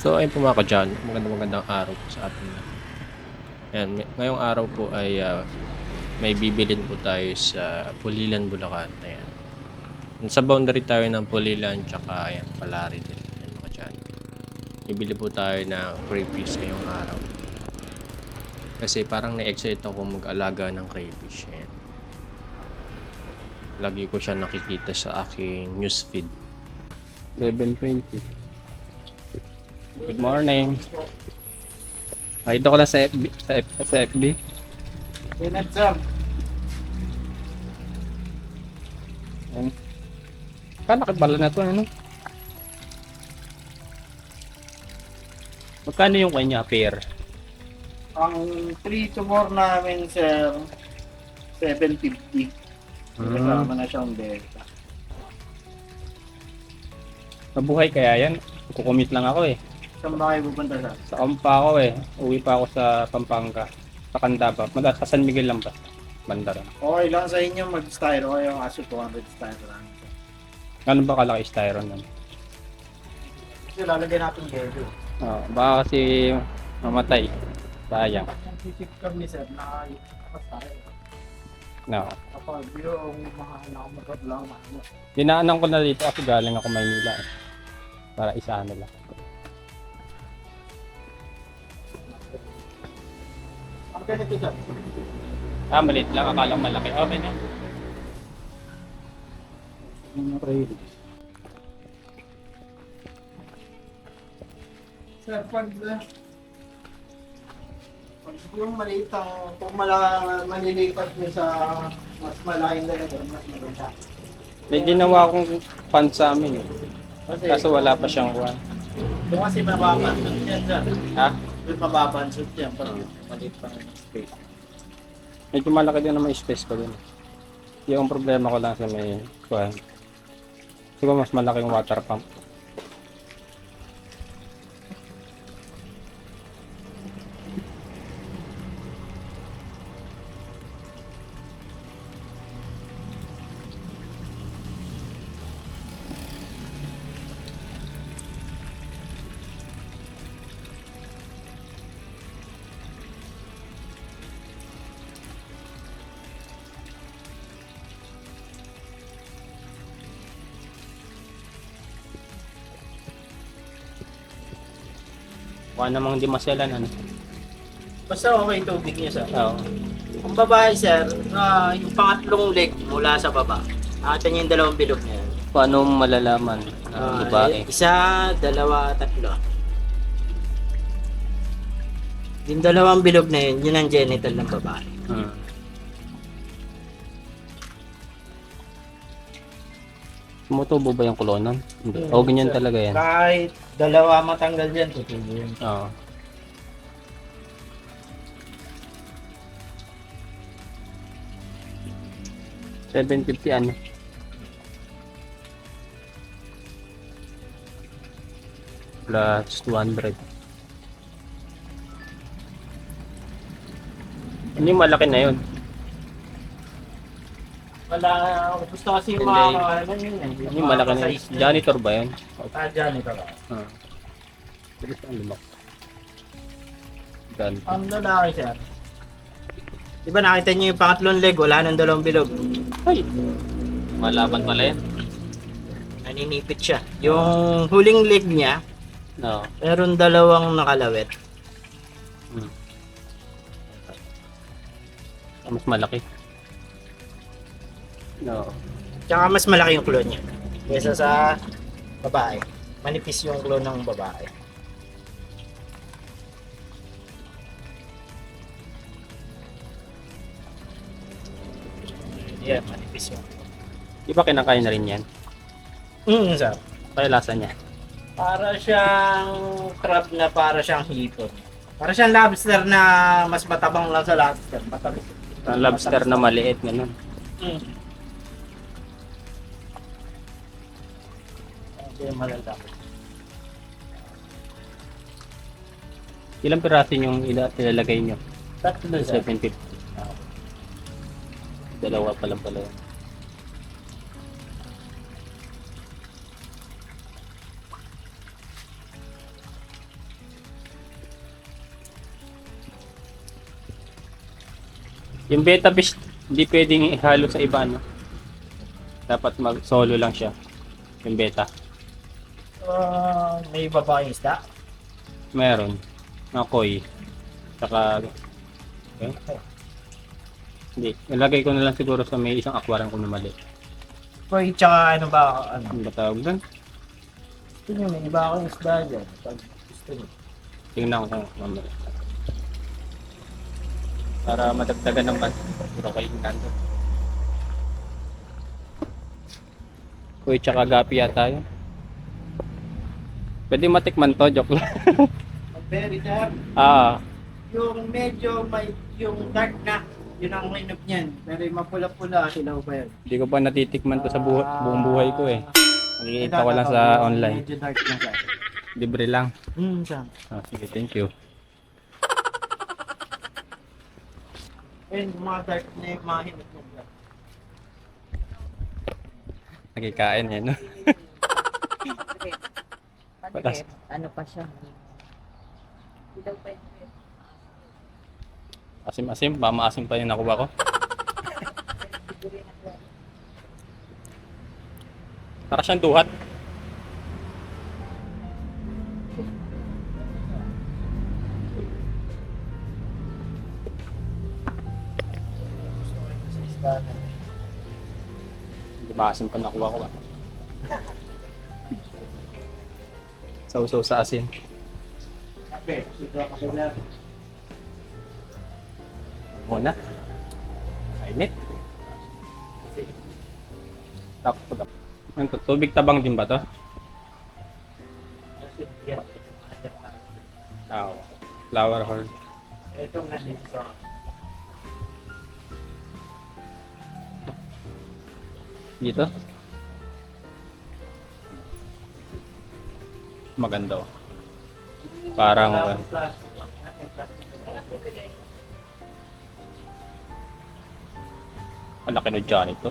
So ayun po mga ka-diyan, magandang araw po sa atin lahat. Ayan, ngayong araw po ay, may bibilhin po tayo sa Pulilan, Bulacan, ayan. Sa boundary tayo ng Pulilan tsaka ayan, Palari din, ayan mga ka-diyan. Bibili po tayo ng crayfish ngayong araw. Kasi parang na-excite ako mag-alaga ng crayfish, ayan. Lagi ko siya nakikita sa aking newsfeed. 11:20. Good morning. Nakita ko lang sa FB. Sa FB. Pinat sir. Ayan. Nakibala na to, ano? Magkano yung kanya pair? Ang 3 to 4 namin sir, 750. Kasama na siyang beta. Mabuhay kaya yan? Kukumit lang ako eh. Saan ba kayo pupunta sir? Sa Kampa ako eh. Uwi pa ako sa Pampanga. Sa Candaba. Sa San Miguel lang ba? Banda rin. Okay lang sa inyo mag-styro kayo kaso 200 styro lang. Ano ba kalaki styron nun? Kasi lalagyan natin gego. Oh, baka kasi mamatay. Sayang. Ang titip kami sir na styro. No. Kapag yung mga nakamatod lang ano. Dinaanan ko na dito kasi galing ako Maynila eh. Para isahan nila. Ang ganito sir. Maliit lang. Akala ko malaki. Okay na. Sir, pag yung maliit ang, kung malilipat nyo sa mas malaking dalaga, mas maganda. May ginawa akong pan sa amin eh. Kasi, Kaso wala pa siyang kuha. Doon kasi mababansot yan, sir. Ha? Doon mababansot yan, pag maliit pa rin ang space. Medyo malaki din naman yung space ko din. Yung problema ko lang sa may kuha. Siguro mas malaking water pump. Kuha namang hindi masyalan ano. Basta okay tubig niya, sir. Oo. Ang babae, sir, yung pangatlong leg mula sa baba. Nakita niyo yung dalawang bilog niya. Paano malalaman babae? Isa, dalawa, tatlo. Yung dalawang bilog na yun ang genital ng babae. Hmm. Tumutubo ba yung kulonan? Hindi. O ganyan talaga yan. Kahit dalawa matanggal dyan, tutubo yun. Oo. $750 ano? Plus 200. Ano yung malaki na yun? Wala, gusto kasi yung Hindi. mga ano yun eh. Ano yung malaki na yun? Janitor ba yun? Janitor. Ah. Bilis ang lumak. Janitor. Ang lalaki, sir. Diba nakita niyo yung pangatlong leg, wala nang dalawang bilog. Ay! Malaban pala yan. Naninipit siya. Yung huling leg niya, No. meron dalawang nakalawit. Hmm. Mas malaki. No. Tsaka mas malaki yung klon niya. Kesa sa babae. Manipis yung klon ng babae. Yeah, manipis yung klon. Di ba kinakain na rin yan? Sir. Kaya lasa niya. Para siyang crab na para siyang hipon. Para siyang lobster na mas matabang lang sa lobster. Matamis. Ang lobster na maliit, gano'n. Mm. Okay, malalaki. Ilang piraso yung ilalagay nyo? Tatlo, sir. 750. Dalawa pa lang pala yun. Yung beta fish, hindi pwedeng ihalo sa iba, no? Dapat mag-solo lang siya. Yung beta. May iba pa kayong isda? Meron. Mga koi. Saka, okay. Hindi. Nilagay ko na lang siguro sa may isang aquarium ko na mali. Koy, tsaka ano ba? Ano? Ano ba tawag doon? Gusto nyo, may iba akong isda dyan. Pag gusto nyo. Tingnan ko mamaya. Para madagdagan ng band. Puro kayo nandun. Koi tsaka gapi yata yun. Pwede matikman to, joke lang. Very dark. Ah, Yung medyo may, yung dark na, yun ang linop niyan. Pero yung mapula-pula, silaw pa yun. hindi ko pa natitikman to sa buong buhay ko eh. Nakikita ko lang sa online. Medyo dark na siya. Libre lang. Siya. Ah, sige, thank you. Ayun, yung mga dark na yung mga hinot niya. Nakikain yan, no? Patas. Ano pa siya? Asim-asim, ba maasim pa yung nakuha ko? Para siyang duhat. Hindi maasim pa nakuha ko ba? Sausaw sa asin. Kape, ito ako sila. Muna. Kainit. Tapos, ano to? Tubig tabang din ba to? Oo. Flower horn. Itong nandito. Dito? Maganda oh. Parang ang laki na dyan ito.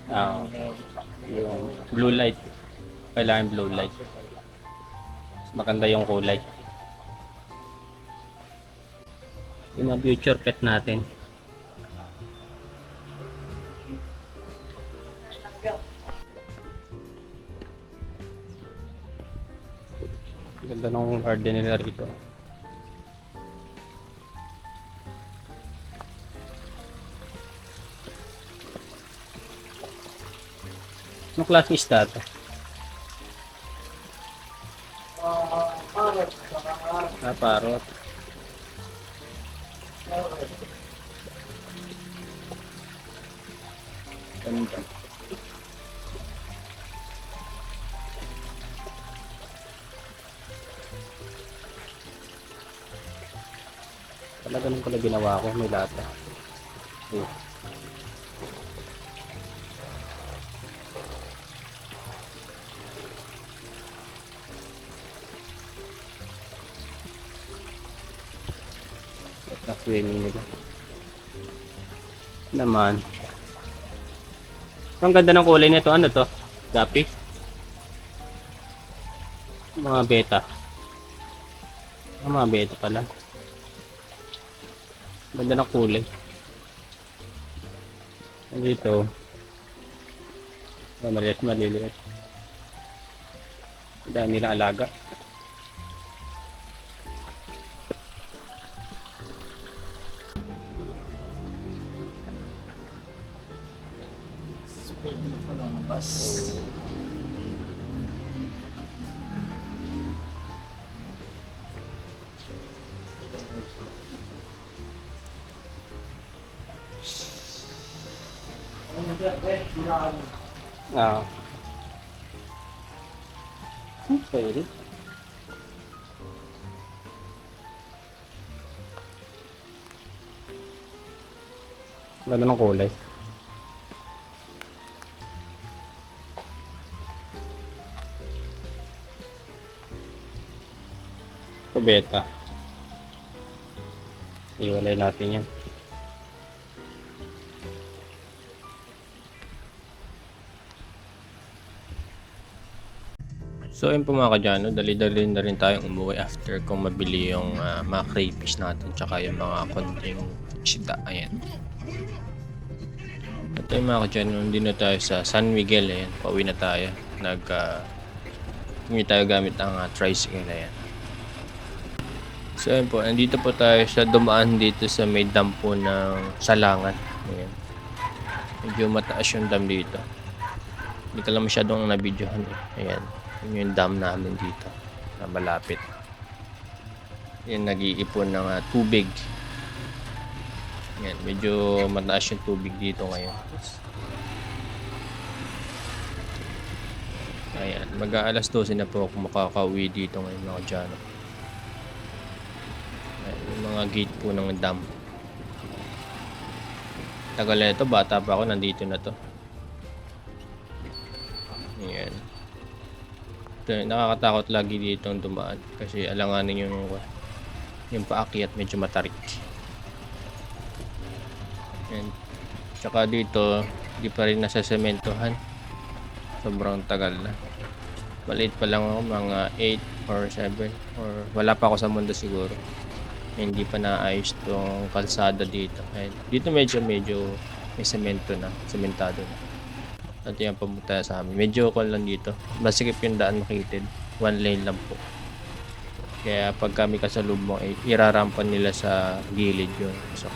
Ah, yung blue light. Kailangan blue light. Mas maganda yung kulay. Yung mga future pet natin. Ganda ng garden nila rito. Anong klaseng isda ito? Ah, parot. Ganda. Talaga nung pala ginawa ko, may lata. Eh. Na swimming nila. Naman. Ang ganda ng kulay nito. Ano to? Gapi? Mga beta. Mga beta pala. Ganda ng kulay. Dito. Maliliit. Dahil nilang alaga. Ah. Pwede. Ganda ng kulay. Ito beta. Iwalay natin yan. So ayun po mga kadyano, dali-dali na rin tayong umuwi after kung mabili yung mga crayfish natin tsaka yung mga konting isda. Ayan. At ayun mga kadyano, hindi na tayo sa San Miguel. Ayan, pauwi na tayo. Hindi tayo gamit ang tricycle. Ayan. So ayun po, nandito po tayo sa dumaan dito sa may dam po ng Salangan. Ayan. Medyo mataas yung dam dito. Hindi ko lang masyadong nabidyohan. Ayan. Yun yung dam namin dito na malapit. Yan, nag-iipon ng tubig. Yan, medyo mataas yung tubig dito ngayon. Ayan, mag-aalas 12 na po ako makakauwi dito ngayon mga kadyano. Ayan, yung mga gate po ng dam. Tagal na ito, bata pa ako, nandito na to. Ayan. Nakakatakot lagi dito ang dumaan kasi alanganin yung paakyat medyo matarik. And tsaka dito di pa rin nasasementohan, sobrang tagal na. Maliit pa lang ako, mga 8 or 7 or wala pa ako sa mundo siguro. Hindi pa naayos tong kalsada dito. And dito medyo may semento na, sementado na. At yan pamunta sa amin. Medyo cool lang dito. Masikip yung daan makitid. 1 lane lang po. Kaya pag kami kasalubong, irarampan nila sa gilid yun. So,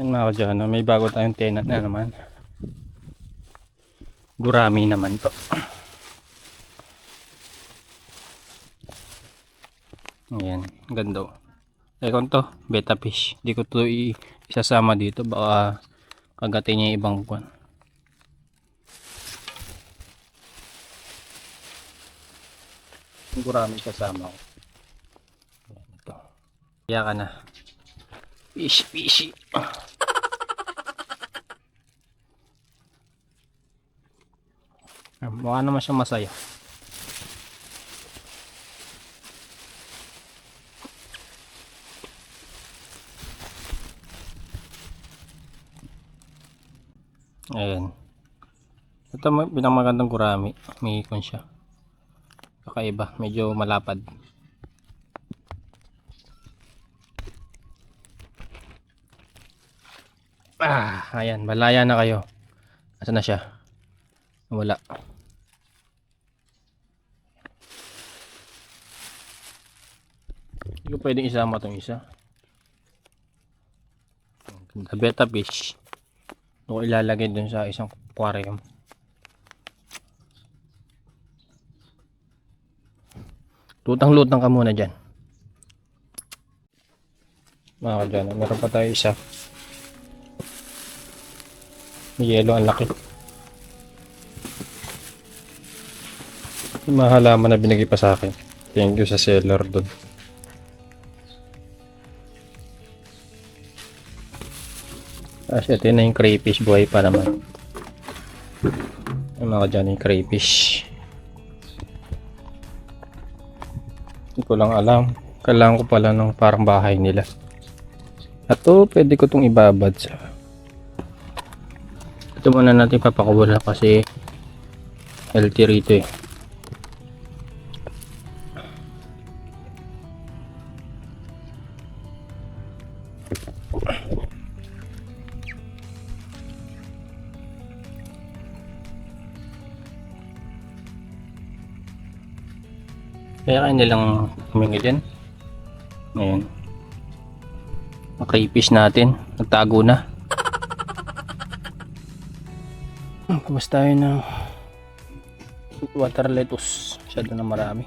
Yan mga kadyano, may bago tayong tenant na naman. Gurami naman to. Ayan, ganda. Ekon to, betta fish. Di ko to isasama dito, baka kagatin niya yung ibang buwan. Gurami kasama ko. Ayan, ito. Kaya ka na. Fishy. Mukha naman siya masaya. Ayan. Ito pinamagandang gurami. May ikon siya. Kakaiba. Medyo malapad. Ayan. Malaya na kayo. Nasaan na siya? Wala. Hindi ko pwedeng isama itong isa. The betta fish. Ito ko ilalagay dun sa isang aquarium. Lutang-lutang ka muna dyan. Mga kadyano, meron pa tayo isa. May yellow, ang laki. Yung mga halaman na binigay pa sa akin. Thank you sa seller dun. Ito na yung crayfish, buhay pa naman. Yung mga dyan yung crayfish. Hindi ko lang alam. Kailangan ko pala ng parang bahay nila. At pwede ko itong ibabad sa... Ito muna natin papakawala kasi healthy rito eh. Kaya kayo nilang humingi din. Ayan. Ang crayfish natin. Nagtago na. Pabas tayo ng water lettuce. Masyado na marami.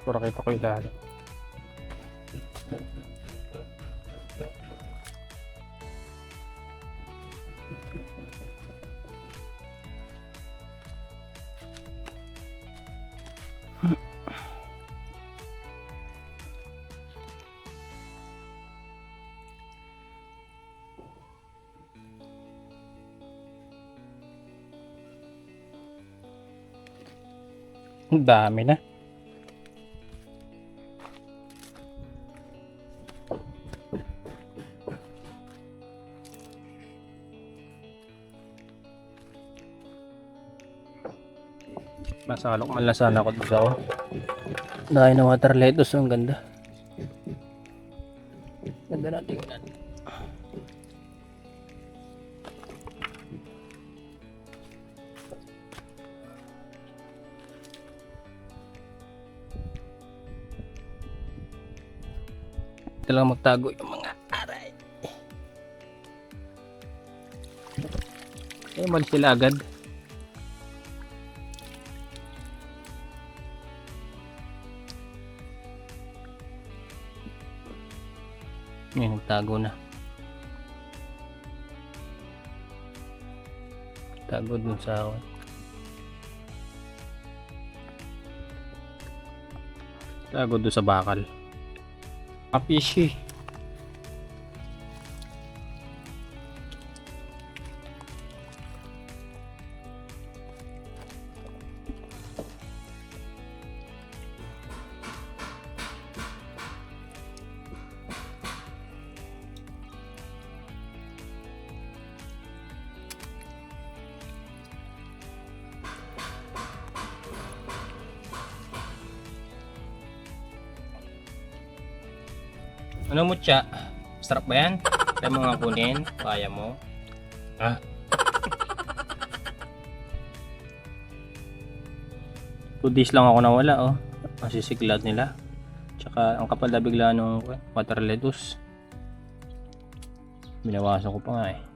Para kita ko ilalim. Ang dami na. Masalok man lang sana ako doon sa ako. Dahil na water lettuce, ang ganda. Ganda na tingnan. Ito lang magtago yung mga aray. Eh, malis sila agad. Ngayon, nagtago na. Tago dun sa akin. Tago dun sa bakal. Apishi. Ano mo, Tsa? Sarap ba yan? Kaya mo nga kunin. Kaya mo. Ah. 2 days lang ako nawala, oh. Masisiklat nila. Tsaka ang kapal na bigla nung water lettuce. Binawasan ko pa nga eh.